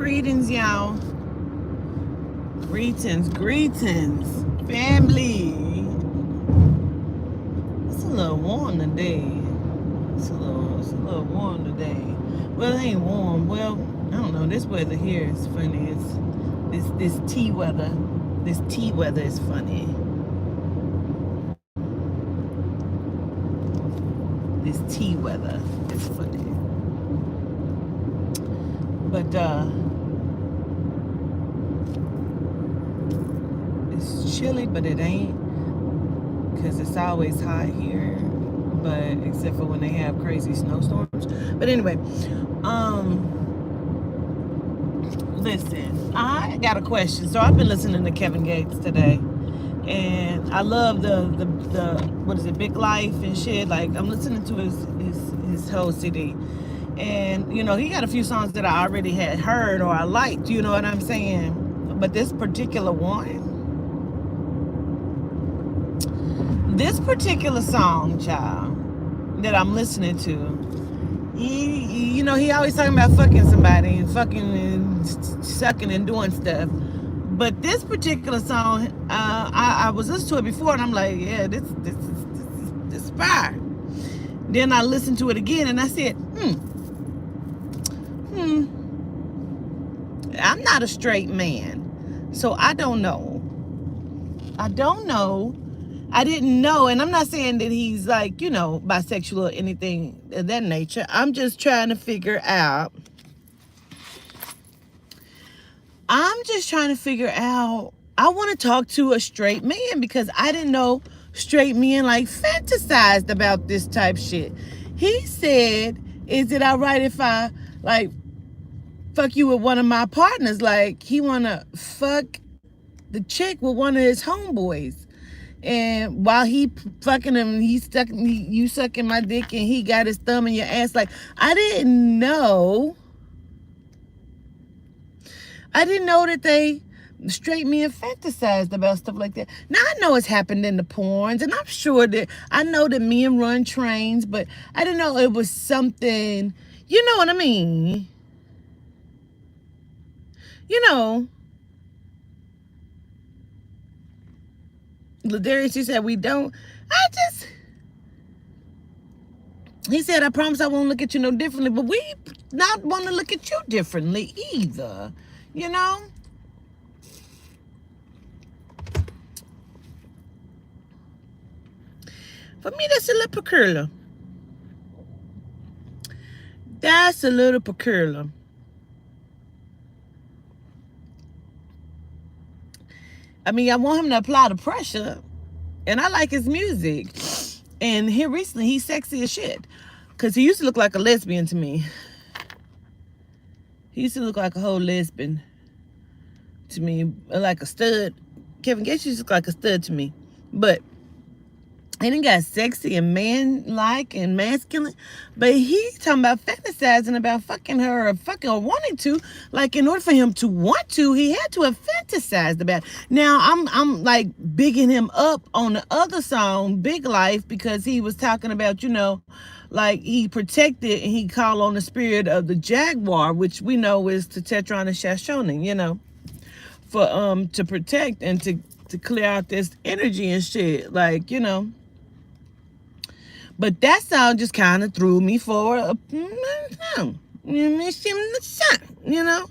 Greetings, y'all. Greetings, family. It's a little warm today. It's a little warm today. Well, it ain't warm. Well, I don't know. This weather here is funny. It's this tea weather. This tea weather is funny. This tea weather is funny. But it's chilly, but it ain't, because it's always hot here. But except for when they have crazy snowstorms. But anyway, listen, I got a question. So I've been listening to Kevin Gates today, and I love the what is it, Big Life and shit. Like, I'm listening to his whole CD, and you know, he got a few songs that I already had heard or I liked. You know what I'm saying? But this particular song, child, that I'm listening to, you know, he always talking about fucking somebody and fucking and sucking and doing stuff. But this particular song, I was listening to it before, and I'm like, yeah, this is fire. Then I listened to it again, and I said, I'm not a straight man, so I don't know. I didn't know, and I'm not saying that he's like, you know, bisexual or anything of that nature. I'm just trying to figure out. I want to talk to a straight man, because I didn't know straight men like fantasized about this type shit. He said, is it all right if I like fuck you with one of my partners? Like, he want to fuck the chick with one of his homeboys. And while he fucking him, you sucking my dick, and he got his thumb in your ass. Like, I didn't know that straight men fantasized about stuff like that. Now, I know it's happened in the porns, and I'm sure that I know that men run trains, but I didn't know it was something, you know what I mean? You know, Ladarius, he said, we don't. He said, I promise I won't look at you no differently, but we not want to look at you differently either, you know? For me, that's a little peculiar. I mean, I want him to apply the pressure, and I like his music. And here recently, he's sexy as shit, because he used to look like a lesbian to me. He used to look like a whole lesbian to me, like a stud. Kevin Gates used to look like a stud to me. But he done got sexy and man-like and masculine. But he's talking about fantasizing about fucking her or fucking or wanting to. Like, in order for him to want to, he had to have fantasized about it. Now, I'm like bigging him up on the other song, Big Life, because he was talking about, you know, like, he protected and he called on the spirit of the jaguar, which we know is the Tetron and Shashonin, you know, for to protect and to clear out this energy and shit, like, you know. But that song just kind of threw me for you know,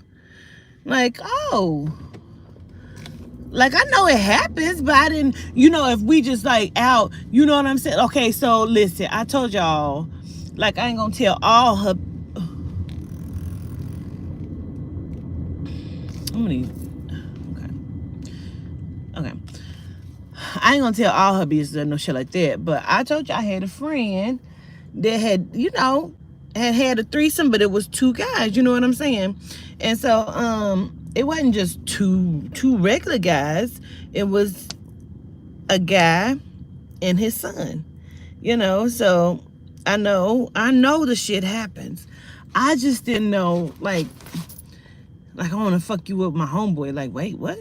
like, oh, like, I know it happens, but I didn't, you know, if we just like out, you know what I'm saying? Okay, so listen, I told y'all, like, I ain't gonna tell all her. How many? Okay. I ain't gonna tell all her business or no shit like that, but I told you I had a friend that had, you know, had a threesome, but it was two guys, you know what I'm saying? And so it wasn't just two regular guys. It was a guy and his son, you know. So I know the shit happens. I just didn't know, like I want to fuck you with my homeboy. Like, wait, what?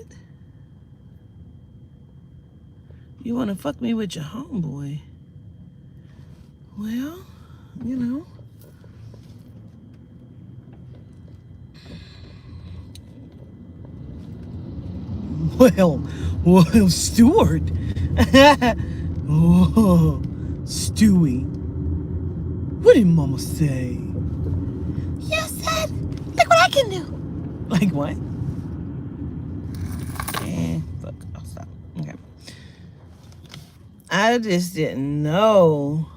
You want to fuck me with your homeboy? Well, you know, Well, Stuart. Oh, Stewie. What did Mama say? You said, look what I can do. Like what? Fuck. I'll stop. Okay. I just didn't know.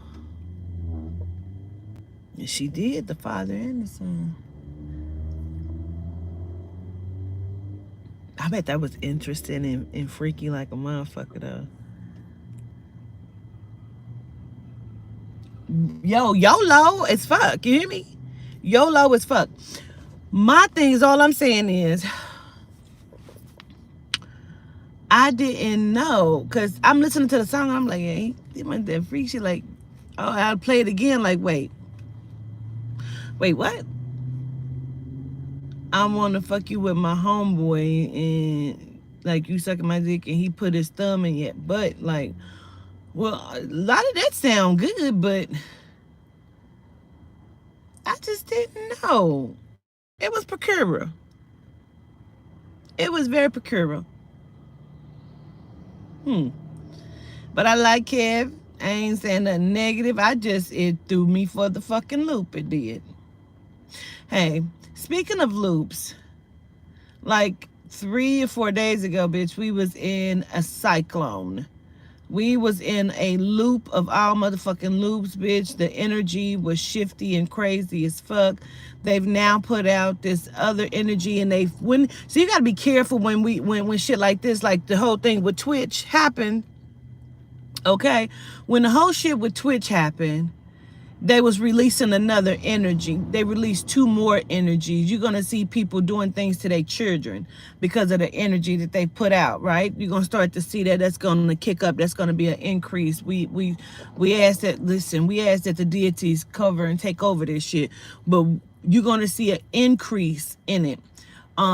She did, the father and the son. I bet that was interesting and freaky like a motherfucker though. Yo, YOLO as fuck. You hear me? YOLO as fuck. My thing is, all I'm saying is, I didn't know, because I'm listening to the song and I'm like, hey, he went that freak shit. Like, oh, I'll play it again. Like, wait, what? I want to fuck you with my homeboy and like you sucking my dick and he put his thumb in your butt. Like, well, a lot of that sound good, but I just didn't know. It was peculiar. It was very peculiar. But I like Kev. I ain't saying nothing negative. It threw me for the fucking loop. It did. Hey, speaking of loops, like 3 or 4 days ago, bitch, we was in a cyclone. We was in a loop of all motherfucking loops, bitch. The energy was shifty and crazy as fuck. They've now put out this other energy, and so you gotta be careful when shit like this, like the whole thing with Twitch happened. Okay, when the whole shit with Twitch happened, they was releasing another energy. They released 2 more energies. You're gonna see people doing things to their children because of the energy that they put out, right? You're gonna start to see that that's gonna kick up. That's gonna be an increase. We ask that. Listen, we ask that the deities cover and take over this shit, but you're gonna see an increase in it.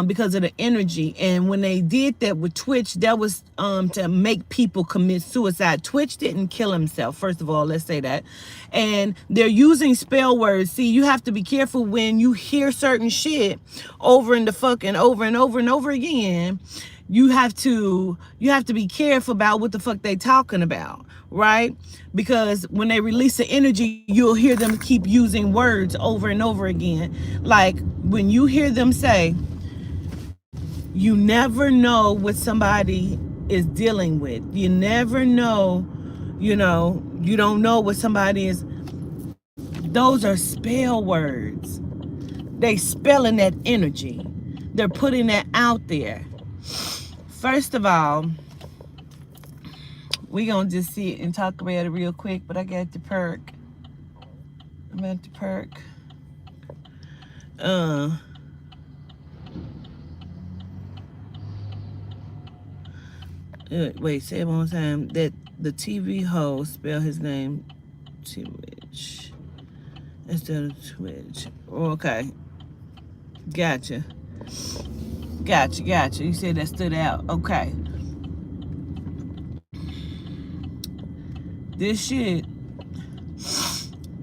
Because of the energy. And when they did that with Twitch, that was to make people commit suicide. Twitch didn't kill himself, first of all, let's say that. And they're using spell words. See, you have to be careful when you hear certain shit over and over again. You have to be careful about what the fuck they talking about, right? Because when they release the energy, you'll hear them keep using words over and over again. Like when you hear them say, you never know what somebody is dealing with. You never know, you don't know what somebody is. Those are spell words. They spelling that energy. They're putting that out there. First of all, we gonna just sit and talk about it real quick, but I got the perk. I'm at the perk. Wait, say it one more time. That the TV host spell his name Twitch instead of Twitch. Okay. Gotcha. You said that stood out. Okay. This shit,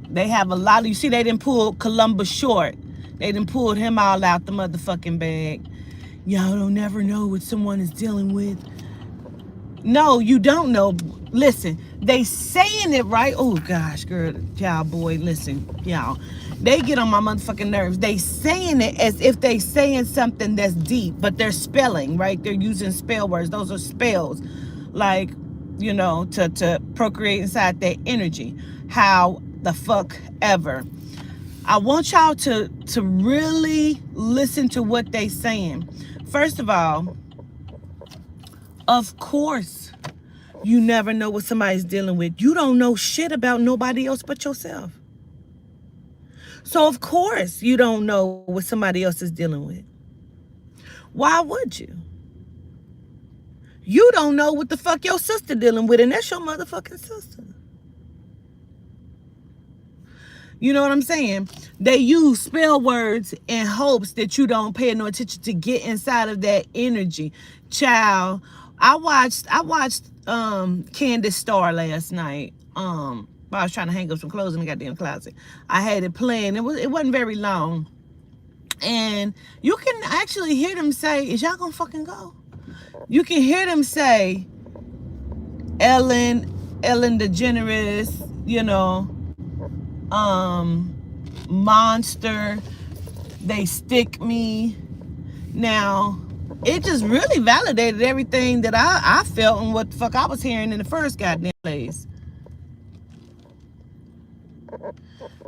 they have a lot of, you see, they didn't pull Columbus Short. They didn't pull him all out the motherfucking bag. Y'all don't never know what someone is dealing with. No, you don't know. Listen, they saying it right. Oh gosh, girl, y'all, boy, listen, y'all. They get on my motherfucking nerves. They saying it as if they saying something that's deep, but they're spelling, right? They're using spell words. Those are spells, like, to procreate inside that energy. How the fuck ever. I want y'all to really listen to what they saying. First of all, of course, you never know what somebody's dealing with. You don't know shit about nobody else but yourself. So of course you don't know what somebody else is dealing with. Why would you? You don't know what the fuck your sister dealing with, and that's your motherfucking sister. You know what I'm saying? They use spell words in hopes that you don't pay no attention to get inside of that energy. Child, I watched Candace Starr last night. I was trying to hang up some clothes in the goddamn closet. I had it playing. It wasn't very long. And you can actually hear them say, is y'all gonna fucking go? You can hear them say Ellen DeGeneres, monster, they stick me. Now, it just really validated everything that I felt and what the fuck I was hearing in the first goddamn place.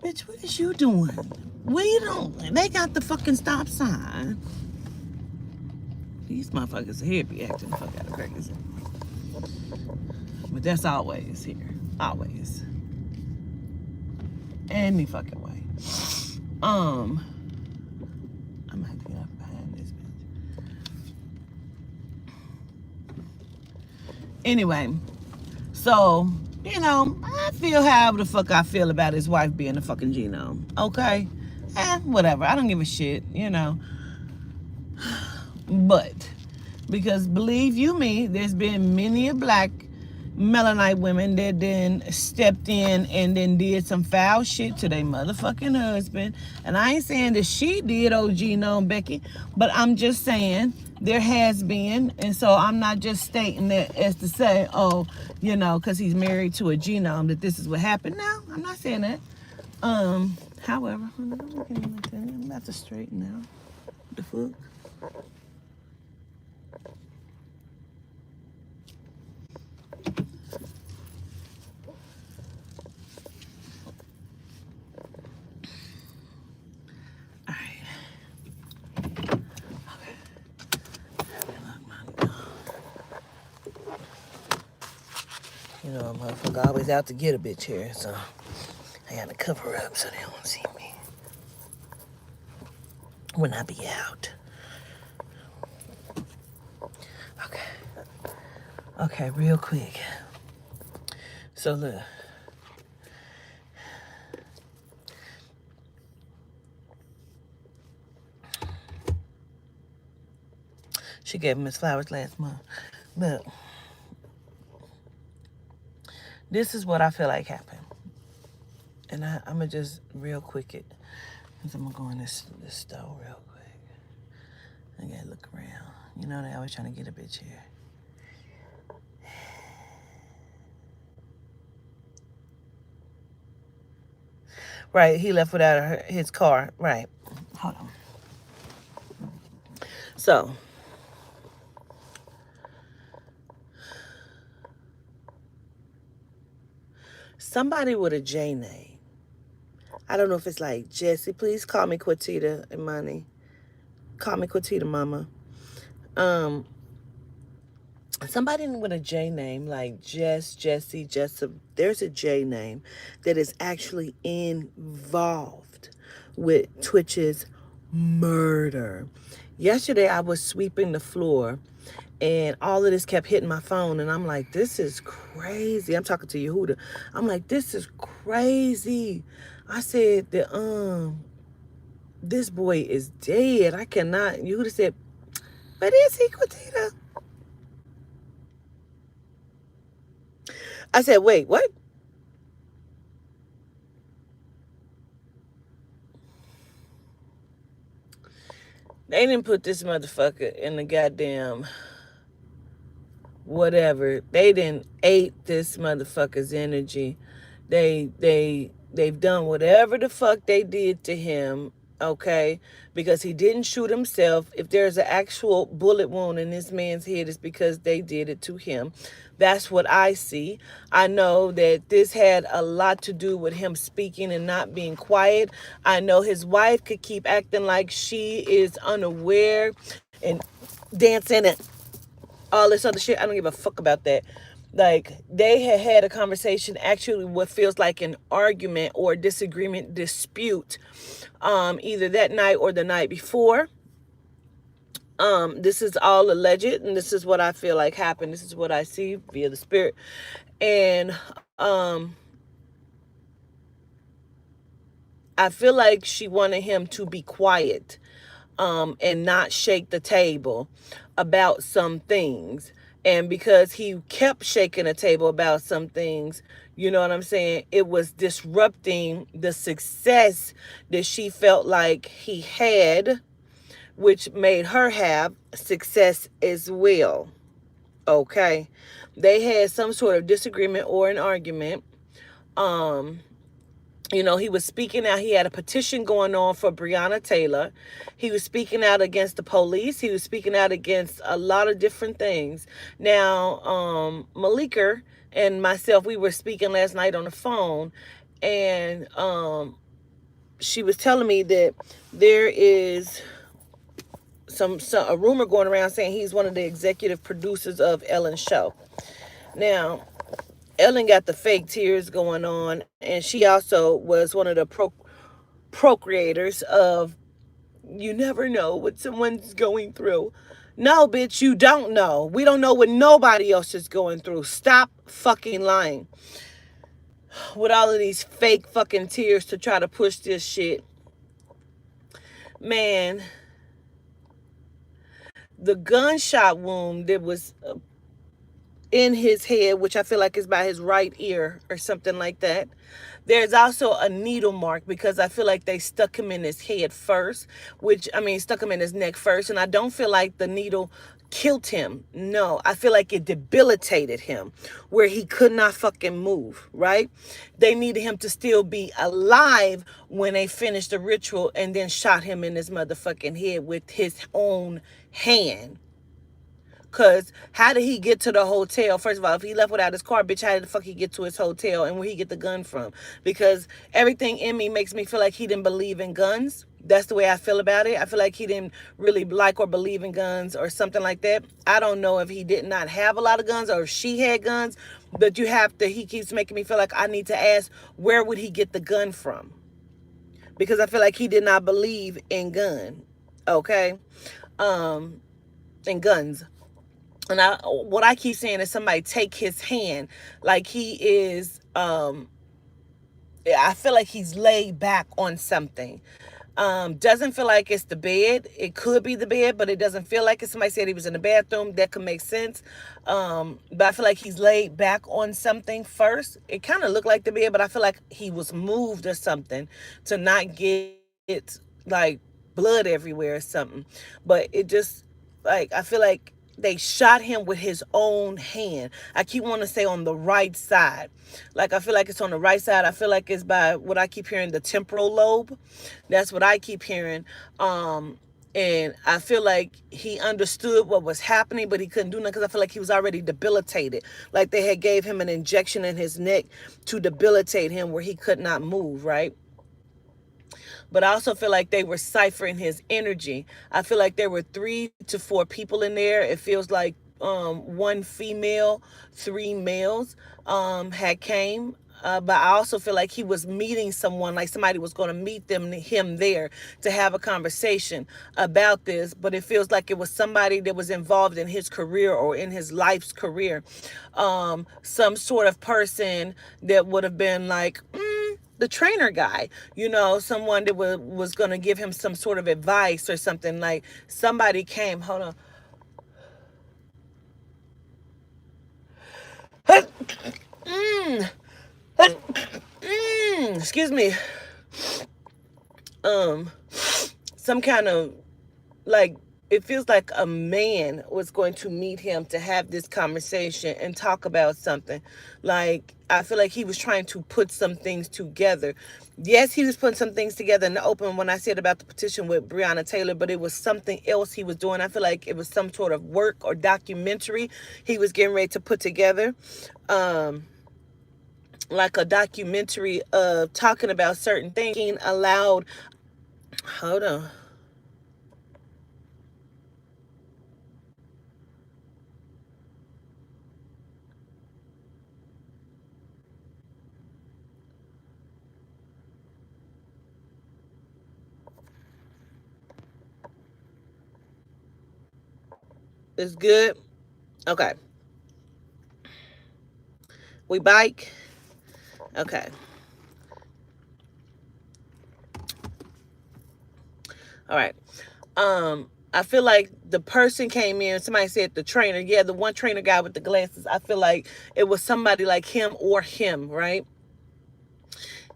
Bitch, what is you doing? What you doing? They got the fucking stop sign. These motherfuckers here be acting the fuck out of crazy. But that's always here. Always. Any fucking way. I'm gonna have to get up behind this bitch. Anyway, so, I feel however the fuck I feel about his wife being a fucking genome. Okay? Whatever. I don't give a shit, But, because believe you me, there's been many a black Melanite women that then stepped in and then did some foul shit to their motherfucking husband. And I ain't saying that she did, genome Becky, but I'm just saying there has been. And so I'm not just stating that as to say, because he's married to a genome, that this is what happened. No, I'm not saying that. However, I'm about to straighten out. What the fuck? Motherfucker always out to get a bitch here, so I gotta cover up so they don't see me when I be out. Okay, real quick. So look. She gave him his flowers last month. Look. This is what I feel like happened. And I'm going to just real quick it. Because I'm going to go in this store real quick. I got to look around. They always trying to get a bitch here. Right, he left without his car. Right. Hold on. So. Somebody with a J name. I don't know if it's like Jesse. Please call me Quatita and Money. Call me Quatita Mama. Somebody with a J name like Jesse, Jessup. There's a J name that is actually involved with Twitch's murder. Yesterday I was sweeping the floor and all of this kept hitting my phone and I'm like, this is crazy. I'm talking to Yehuda. I'm like, this is crazy. I said that this boy is dead. I cannot. Yehuda said, but is he, Quatita? I said, wait, what? They didn't put this motherfucker in the goddamn whatever. They didn't ate this motherfucker's energy. They've done whatever the fuck they did to him, okay? Because he didn't shoot himself. If there's an actual bullet wound in this man's head, it's because they did it to him. That's what I see. I know that this had a lot to do with him speaking and not being quiet. I know his wife could keep acting like she is unaware and dancing and all this other shit. I don't give a fuck about that. Like, they had a conversation, actually what feels like an argument or disagreement, dispute, either that night or the night before. This is all alleged, and this is what I feel like happened. This is what I see via the spirit. And I feel like she wanted him to be quiet and not shake the table about some things. And because he kept shaking the table about some things, you know what I'm saying, it was disrupting the success that she felt like he had, which made her have success as well. Okay. They had some sort of disagreement or an argument. Um, he was speaking out. He had a petition going on for Breonna Taylor. He was speaking out against the police. He was speaking out against a lot of different things. Now, Malika and myself, we were speaking last night on the phone, and she was telling me that there is a rumor going around saying he's one of the executive producers of Ellen's show. Now, Ellen got the fake tears going on, and she also was one of the procreators of you never know what someone's going through. No, bitch, you don't know. We don't know what nobody else is going through. Stop fucking lying. With all of these fake fucking tears to try to push this shit. Man, the gunshot wound that was in his head, which I feel like is by his right ear or something like that. There's also a needle mark because I feel like they stuck him in his head first, stuck him in his neck first. And I don't feel like the needle killed him. No, I feel like it debilitated him where he could not fucking move, right? They needed him to still be alive when they finished the ritual and then shot him in his motherfucking head with his own hand. Because how did he get to the hotel? First of all, if he left without his car, bitch, how did the fuck he get to his hotel? And where he get the gun from? Because everything in me makes me feel like he didn't believe in guns. That's the way I feel about it. I feel like he didn't really like or believe in guns or something like that. I don't know if he did not have a lot of guns or if she had guns. But he keeps making me feel like I need to ask, where would he get the gun from? Because I feel like he did not believe in gun. Okay? In guns. And what I keep saying is somebody take his hand like he is, I feel like he's laid back on something. Doesn't feel like it's the bed. It could be the bed, but it doesn't feel like it. Somebody said he was in the bathroom. That could make sense. But I feel like he's laid back on something first. It kind of looked like the bed, but I feel like he was moved or something to not get like blood everywhere or something. But it just, like, I feel like they shot him with his own hand. I keep wanting to say on the right side. Like, I feel like it's on the right side. I feel like it's by what I keep hearing, the temporal lobe. That's what I keep hearing. And I feel like he understood what was happening, but he couldn't do nothing because I feel like he was already debilitated. Like they had gave him an injection in his neck to debilitate him where he could not move, right? But I also feel like they were ciphering his energy. I feel like there were 3 to 4 people in there. It feels like 1 female, 3 males had came. But I also feel like he was meeting someone, like somebody was going to meet him there to have a conversation about this. But it feels like it was somebody that was involved in his career or in his life's career. Some sort of person that would have been like, the trainer guy, someone that was going to give him some sort of advice or something. Like somebody came, hold on. Excuse me. Some kind of, like, it feels like a man was going to meet him to have this conversation and talk about something. Like, I feel like he was trying to put some things together. Yes, he was putting some things together in the open when I said about the petition with Breonna Taylor, but it was something else he was doing. I feel like it was some sort of work or documentary he was getting ready to put together. Like a documentary of talking about certain things aloud. Hold on. It's good. Okay. We bike. Okay. All right. I feel like the person came in, somebody said the trainer. Yeah, the one trainer guy with the glasses. I feel like it was somebody like him or him, right?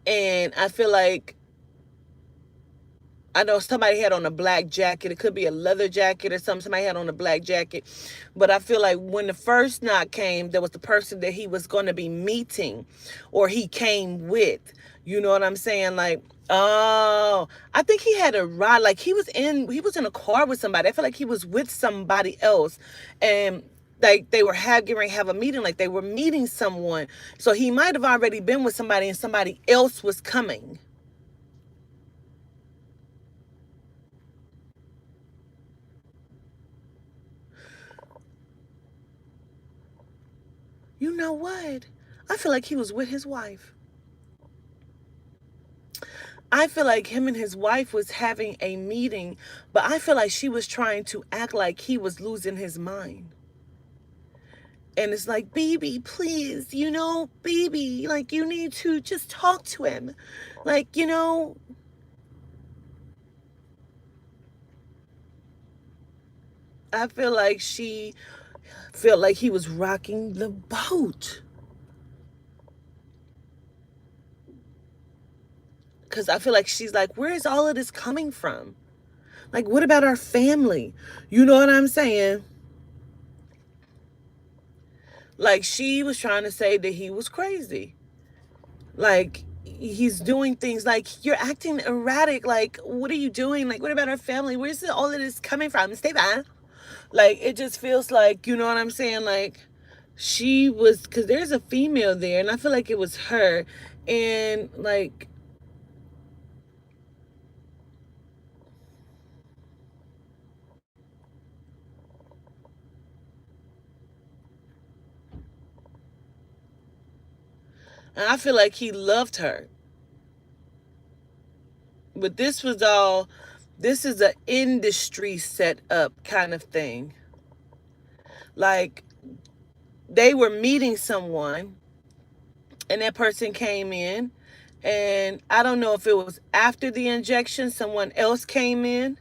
And I feel like I know somebody had on a black jacket. It could be a leather jacket or something. Somebody had on a black jacket. But I feel like when the first knock came, there was the person that he was going to be meeting or he came with. You know what I'm saying? Like, oh, I think he had a ride. Like he was in a car with somebody. I feel like he was with somebody else. And like they were getting ready to have a meeting, like they were meeting someone. So he might have already been with somebody and somebody else was coming. You know what? I feel like he was with his wife. I feel like him and his wife was having a meeting, but I feel like she was trying to act like he was losing his mind. And it's like, baby, please, baby, like you need to just talk to him. Like, I feel like she felt like he was rocking the boat. Because I feel like she's like, where is all of this coming from? Like, what about our family? You know what I'm saying? Like, she was trying to say that he was crazy. Like, he's doing things like, you're acting erratic. Like, what are you doing? Like, what about our family? Where's all of this coming from? Stay back. Like, it just feels like, you know what I'm saying? Like, she was, because there's a female there, and I feel like it was her. And, like, and I feel like he loved her. But this is an industry set up kind of thing. Like, they were meeting someone, and that person came in, and I don't know if it was after the injection, someone else came in.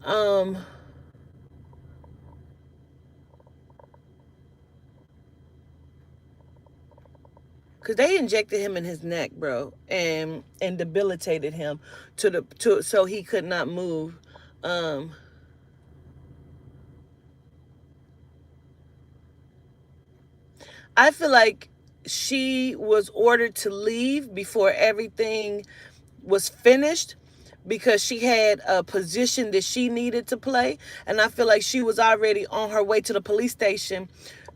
Um, Cause they injected him in his neck, bro, and debilitated him to so he could not move. Um, I feel like she was ordered to leave before everything was finished because she had a position that she needed to play. And I feel like she was already on her way to the police station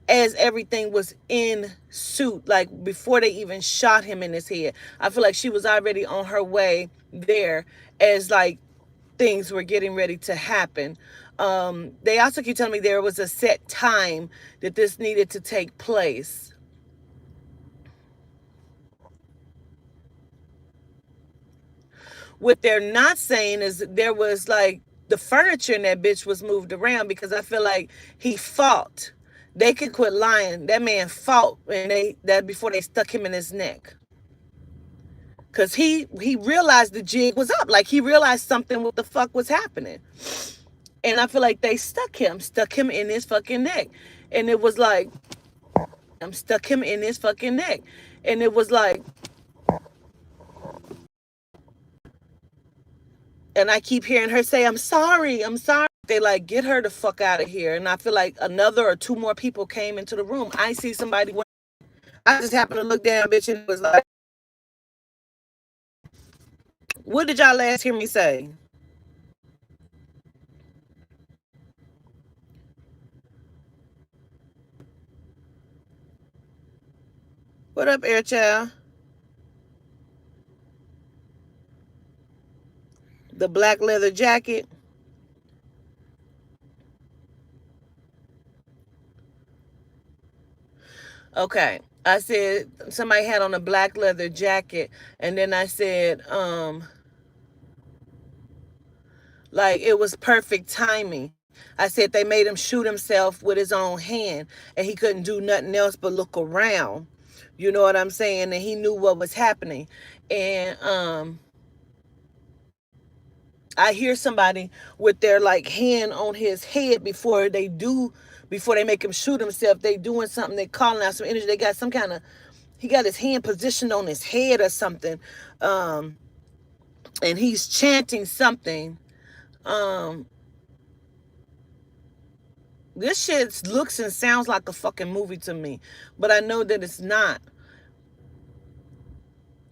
as everything was in suit, like before they even shot him in his head. I feel like she was already on her way there as like things were getting ready to happen. They also keep telling me there was a set time that this needed to take place. What they're not saying is that there was like the furniture in that bitch was moved around because I feel like he fought. They could quit lying. That man fought and they that before they stuck him in his neck. Cause he realized the jig was up. Like he realized something what the fuck was happening. And I feel like they stuck him in his fucking neck. And it was like, I'm stuck him in his fucking neck. And it was like, and I keep hearing her say, I'm sorry, I'm sorry. They like, get her the fuck out of here. And I feel like another or two more people came into the room. I see somebody, I just happened to look down, bitch, and it was like, what did y'all last hear me say? What up, Air Child? The black leather jacket. Okay. I said somebody had on a black leather jacket, and then I said, like it was perfect timing. I said they made him shoot himself with his own hand, and he couldn't do nothing else but look around. You know what I'm saying? And he knew what was happening. And I hear somebody with their like hand on his head before they make him shoot himself. They doing something. They calling out some energy. They got some kind of he got his hand positioned on his head or something. Um, and he's chanting something. Um, this shit looks and sounds like a fucking movie to me, but I know that it's not,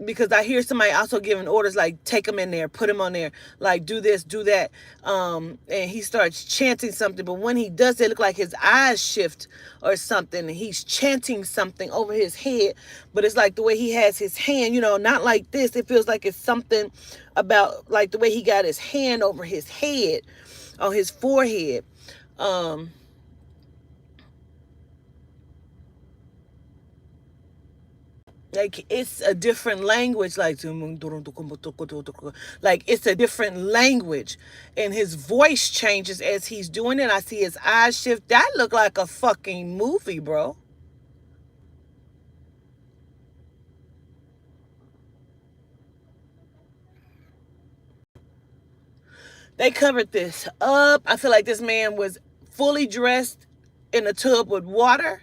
because I hear somebody also giving orders like take him in there, put him on there, like do this, do that, and he starts chanting something. But when he does, it look like his eyes shift or something, and he's chanting something over his head. But it's like the way he has his hand, not like this. It feels like it's something about like the way he got his hand over his head, on his forehead. Um, Like it's a different language, like it's a different language, and his voice changes as he's doing it. I see his eyes shift. That looked like a fucking movie, bro. They covered this up. I feel like this man was fully dressed in a tub with water.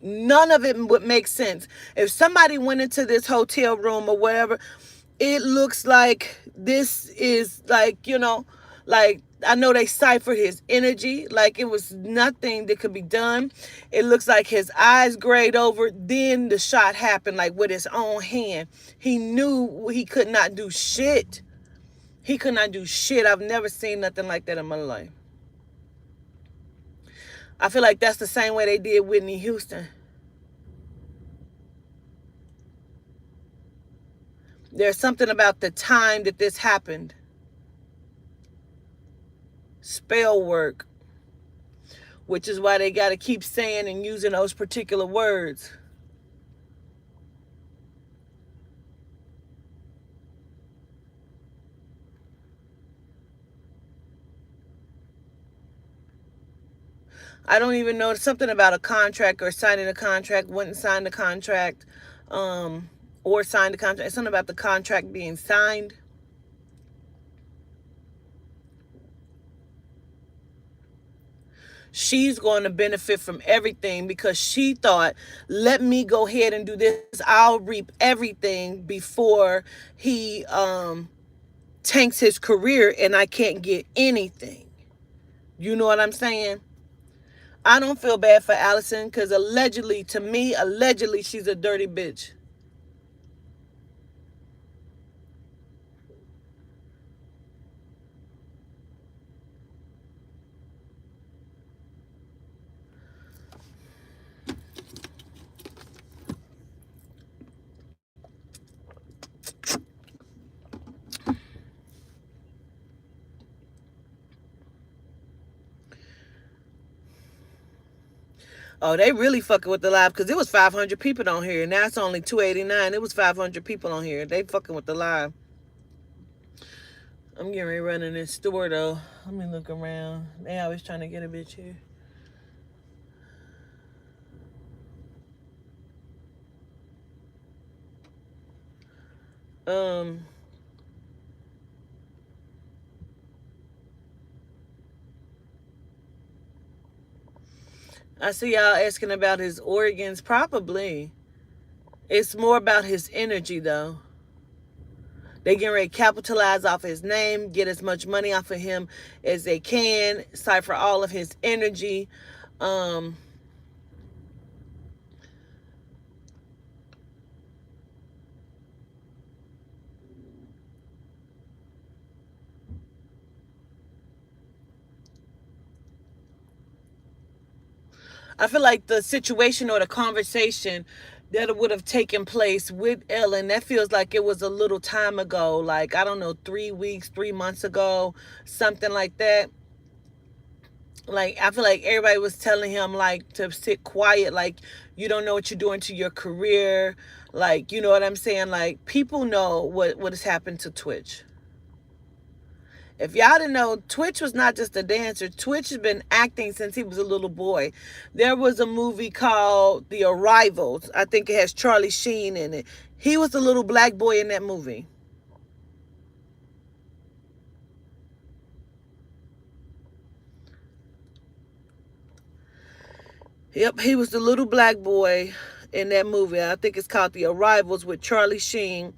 None of it would make sense. If somebody went into this hotel room or whatever, it looks like this is like, like I know they ciphered his energy, like it was nothing that could be done. It looks like his eyes grayed over. Then the shot happened, like with his own hand. He knew he could not do shit. He could not do shit. I've never seen nothing like that in my life. I feel like that's the same way they did Whitney Houston. There's something about the time that this happened. Spell work. Which is why they got to keep saying and using those particular words. I don't even know, something about a contract or signing a contract. Wouldn't sign the contract, or sign the contract. It's something about the contract being signed. She's going to benefit from everything because she thought, let me go ahead and do this. I'll reap everything before he tanks his career and I can't get anything. You know what I'm saying? I don't feel bad for Allison because allegedly, to me, allegedly, she's a dirty bitch. Oh, they really fucking with the live because it was 500 people on here. Now it's only 289. It was 500 people on here. They fucking with the live. I'm getting ready to run in this store though. Let me look around. They always trying to get a bitch here. I see y'all asking about his organs. Probably. It's more about his energy though. They getting ready to capitalize off his name, get as much money off of him as they can, cipher all of his energy. I feel like the situation or the conversation that would have taken place with Ellen, that feels like it was a little time ago, like, I don't know, 3 weeks, 3 months ago, something like that. Like, I feel like everybody was telling him, like, to sit quiet, like, you don't know what you're doing to your career. Like, you know what I'm saying? Like, people know what has happened to Twitch. If y'all didn't know, Twitch was not just a dancer. Twitch has been acting since he was a little boy. There was a movie called The Arrivals. I think it has Charlie Sheen in it. He was the little black boy in that movie. Yep, he was the little black boy in that movie. I think it's called The Arrivals with Charlie Sheen.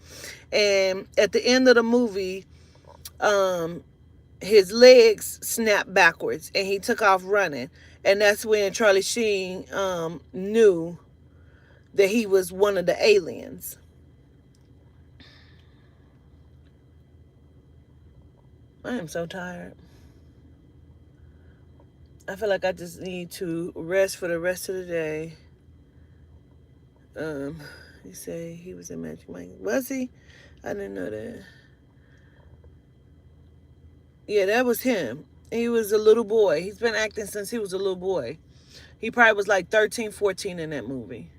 And at the end of the movie, um, his legs snapped backwards and he took off running. And that's when Charlie Sheen knew that he was one of the aliens. I am so tired. I feel like I just need to rest for the rest of the day. Um, you say he was in Magic Mike. Was he? I didn't know that. Yeah, that was him. He was a little boy. He's been acting since he was a little boy. He probably was like 13, 14 in that movie.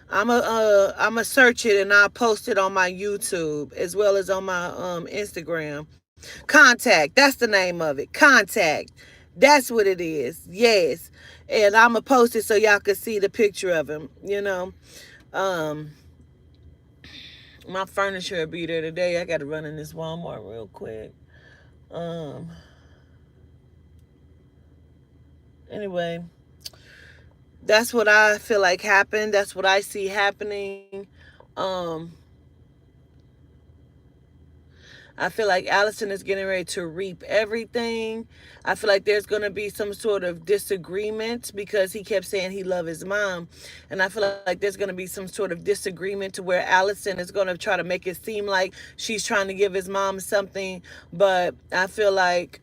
I'm a search it and I'll post it on my YouTube as well as on my Instagram. Contact. That's the name of it. Contact. That's what it is. Yes. And I'm going to post it so y'all can see the picture of him. Um, my furniture will be there today. I got to run in this Walmart real quick. Um, anyway, that's what I feel like happened. That's what I see happening. Um, I feel like Allison is getting ready to reap everything. I feel like there's going to be some sort of disagreement because he kept saying he loved his mom. And I feel like there's going to be some sort of disagreement to where Allison is going to try to make it seem like she's trying to give his mom something. But I feel like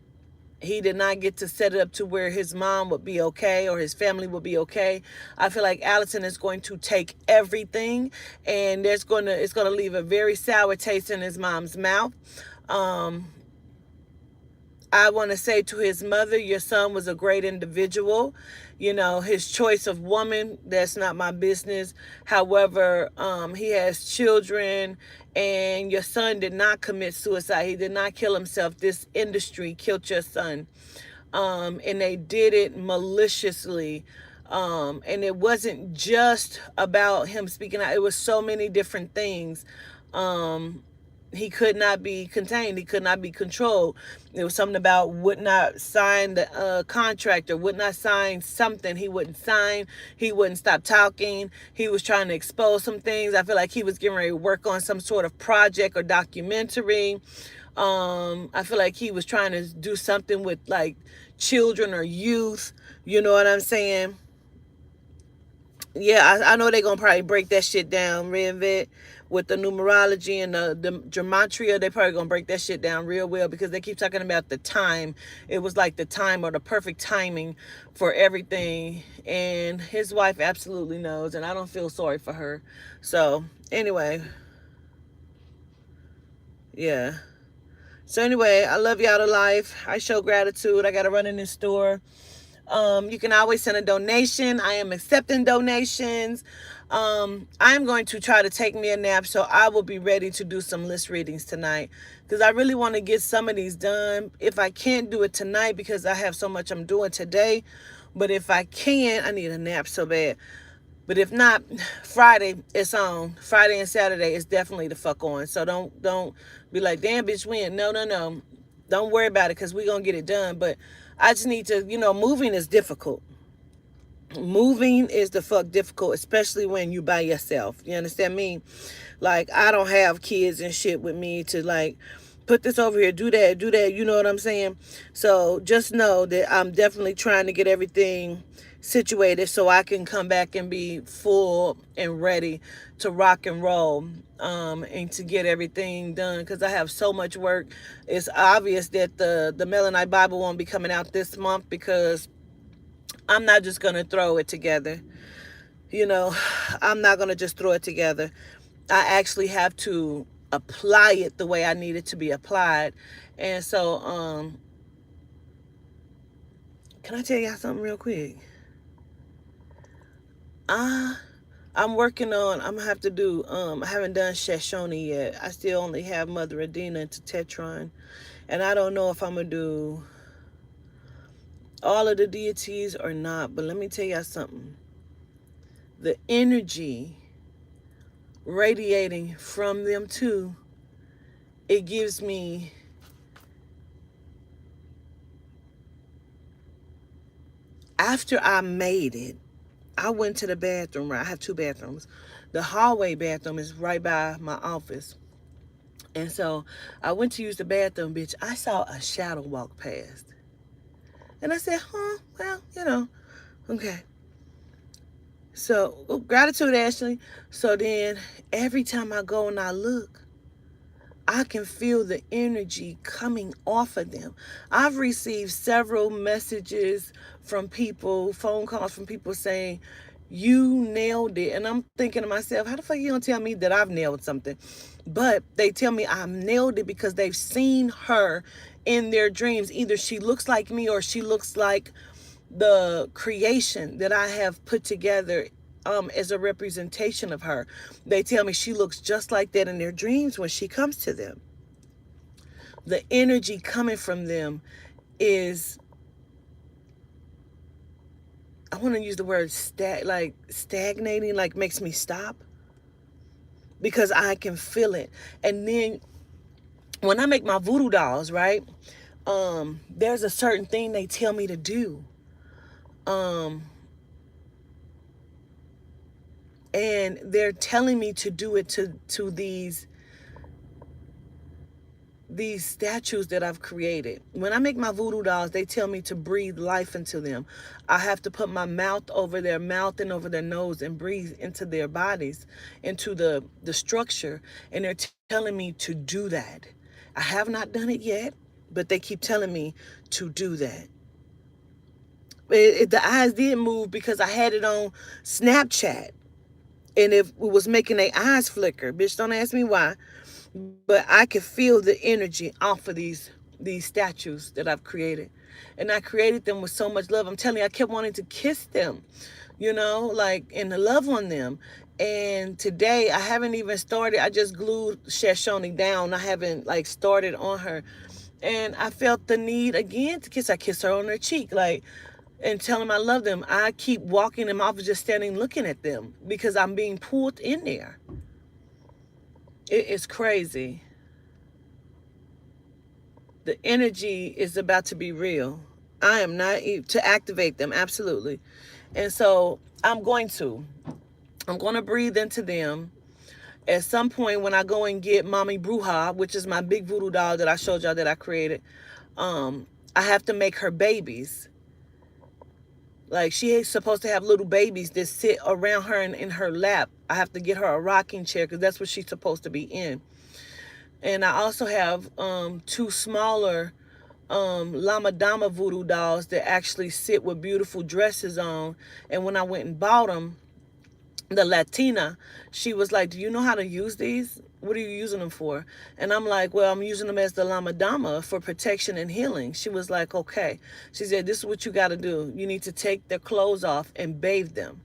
he did not get to set it up to where his mom would be okay or his family would be okay. I feel like Allison is going to take everything and it's going to leave a very sour taste in his mom's mouth. Um, I want to say to his mother, your son was a great individual. His choice of woman, that's not my business. However, he has children, and your son did not commit suicide. He did not kill himself. This industry killed your son. And they did it maliciously. And it wasn't just about him speaking out. It was so many different things. He could not be contained. He could not be controlled. There was something about would not sign the contract or would not sign something. He wouldn't sign. He wouldn't stop talking. He was trying to expose some things. I feel like he was getting ready to work on some sort of project or documentary. I feel like he was trying to do something with like children or youth. You know what I'm saying? Yeah, I know they're going to probably break that shit down, Reinvent, with the numerology and the gematria. They probably going to break that shit down real well because they keep talking about the time. It was like the time or the perfect timing for everything. And his wife absolutely knows, and I don't feel sorry for her. So, anyway, yeah. So, anyway, I love y'all to life. I show gratitude. I got to run in this store. You can always send a donation. I am accepting donations. I'm going to try to take me a nap, so I will be ready to do some list readings tonight because I really want to get some of these done. If I can't do it tonight because I have so much I'm doing today, but if I can, I need a nap so bad. But if not, Friday it's on. Friday and Saturday is definitely the fuck on. So don't be like, damn bitch, when? No. Don't worry about it because we're going to get it done. But I just need to, moving is difficult. Moving is the fuck difficult, especially when you by yourself. You understand me? Like, I don't have kids and shit with me to like put this over here, do that. You know what I'm saying? So just know that I'm definitely trying to get everything situated so I can come back and be full and ready to rock and roll, and to get everything done because I have so much work. It's obvious that the Melanite Bible won't be coming out this month because I'm not just going to throw it together. I'm not going to just throw it together. I actually have to apply it the way I need it to be applied. And so, can I tell y'all something real quick? I'm working on, I'm going to have to do, I haven't done Shoshone yet. I still only have Mother Adina to Tetron. And I don't know if I'm going to do all of the deities or not. But let me tell y'all something. The energy radiating from them too, it gives me After I made it, I went to the bathroom. Right, I have two bathrooms. The hallway bathroom is right by my office. And so I went to use the bathroom, bitch. I saw a shadow walk past. And I said, well, okay. So, gratitude, Ashley. So then every time I go and I look, I can feel the energy coming off of them. I've received several messages from people, phone calls from people saying, you nailed it. And I'm thinking to myself, how the fuck you gonna tell me that I've nailed something? But they tell me I nailed it because they've seen her in their dreams. Either she looks like me or she looks like the creation that I have put together as a representation of her. They tell me she looks just like that in their dreams when she comes to them. The energy coming from them is, I want to use the word stagnating, like makes me stop because I can feel it. And then when I make my voodoo dolls, right, there's a certain thing they tell me to do. And they're telling me to do it to these statues that I've created. When I make my voodoo dolls, they tell me to breathe life into them. I have to put my mouth over their mouth and over their nose and breathe into their bodies, into the structure. And they're telling me to do that. I have not done it yet, but they keep telling me to do that. The eyes did move because I had it on Snapchat. And if it was making their eyes flicker, bitch, don't ask me why. But I could feel the energy off of these statues that I've created. And I created them with so much love. I'm telling you, I kept wanting to kiss them, and to love on them. And today I haven't even started. I just glued Shashoni down. I haven't started on her. And I felt the need again to kiss. I kissed her on her cheek, and tell them I love them. I keep walking them off, just standing looking at them because I'm being pulled in there. It is crazy. The energy is about to be real. I am not to activate them, absolutely. And so I'm going to breathe into them. At some point when I go and get Mommy Bruja, which is my big voodoo doll that I showed y'all that I created, I have to make her babies. Like, she is supposed to have little babies that sit around her in her lap. I have to get her a rocking chair because that's what she's supposed to be in. And I also have two smaller Lama Dama voodoo dolls that actually sit with beautiful dresses on. And when I went and bought them, the Latina, she was like, do you know how to use these? What are you using them for? And I'm like, well, I'm using them as the Lama Dama for protection and healing. She was like, okay. She said, this is what you got to do. You need to take their clothes off and bathe them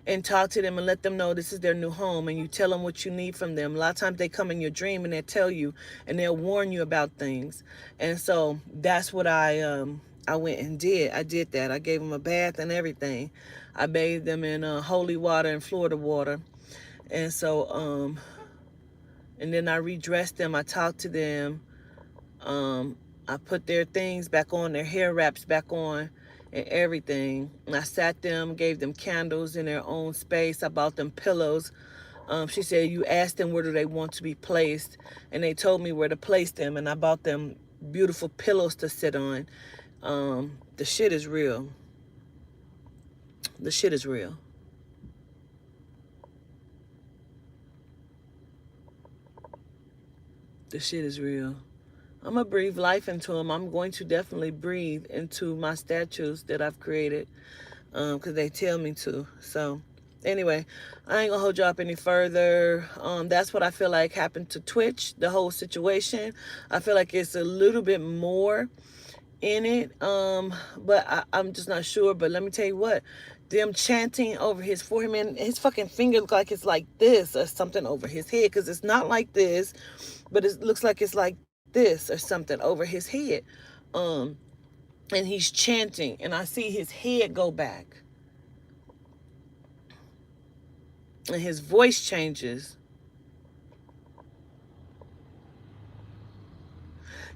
and talk to them and let them know this is their new home. And you tell them what you need from them. A lot of times they come in your dream and they'll tell you and they'll warn you about things. And so that's what I went and did. I did that. I gave them a bath and everything. I bathed them in holy water and Florida water. And so, and then I redressed them. I talked to them. I put their things back on, their hair wraps back on and everything. And I sat them, gave them candles in their own space. I bought them pillows. She said, you asked them where do they want to be placed. And they told me where to place them. And I bought them beautiful pillows to sit on. The shit is real. The shit is real. The shit is real. I'm going to breathe life into them. I'm going to definitely breathe into my statues that I've created because they tell me to. So anyway, I ain't going to hold you up any further. That's what I feel like happened to Twitch, the whole situation. I feel like it's a little bit more in it, but I'm just not sure. But let me tell you what, them chanting over his forehead, man, his fucking finger look like it's like this or something over his head, because it's not like this, but it looks like it's like this or something over his head. And he's chanting, and I see his head go back, and his voice changes.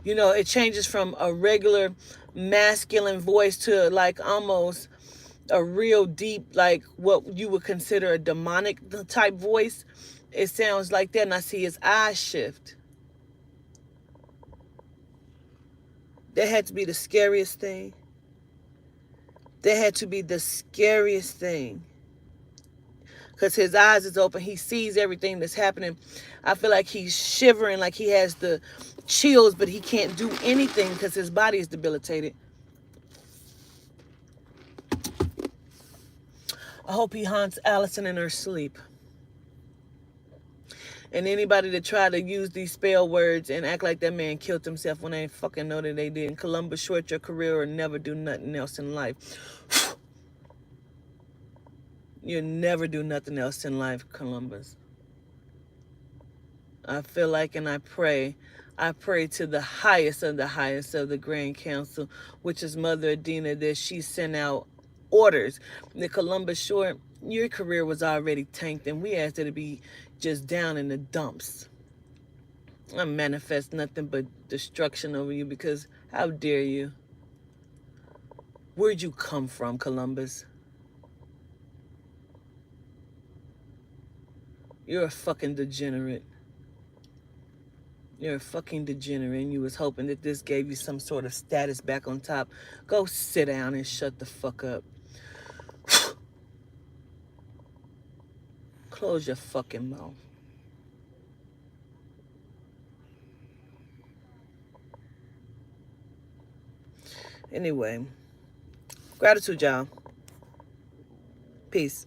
You know, it changes from a regular masculine voice to like almost a real deep, like what you would consider a demonic type voice. It sounds like that, and I see his eyes shift. That had to be the scariest thing. That had to be the scariest thing. Because his eyes is open. He sees everything that's happening. I feel like he's shivering, like he has the chills, but he can't do anything because his body is debilitated. I hope he haunts Allison in her sleep. And anybody that try to use these spell words and act like that man killed himself when they fucking know that they didn't. Columbus, short your career or never do nothing else in life. You'll never do nothing else in life, Columbus. I feel like, and I pray to the highest of the Grand Council, which is Mother Adina, that she sent out orders. The Columbus Short, your career was already tanked, and we asked it to be just down in the dumps. I manifest nothing but destruction over you, because how dare you? Where'd you come from, Columbus? You're a fucking degenerate. You're a fucking degenerate, and you was hoping that this gave you some sort of status back on top. Go sit down and shut the fuck up. Close your fucking mouth. Anyway, gratitude, y'all. Peace.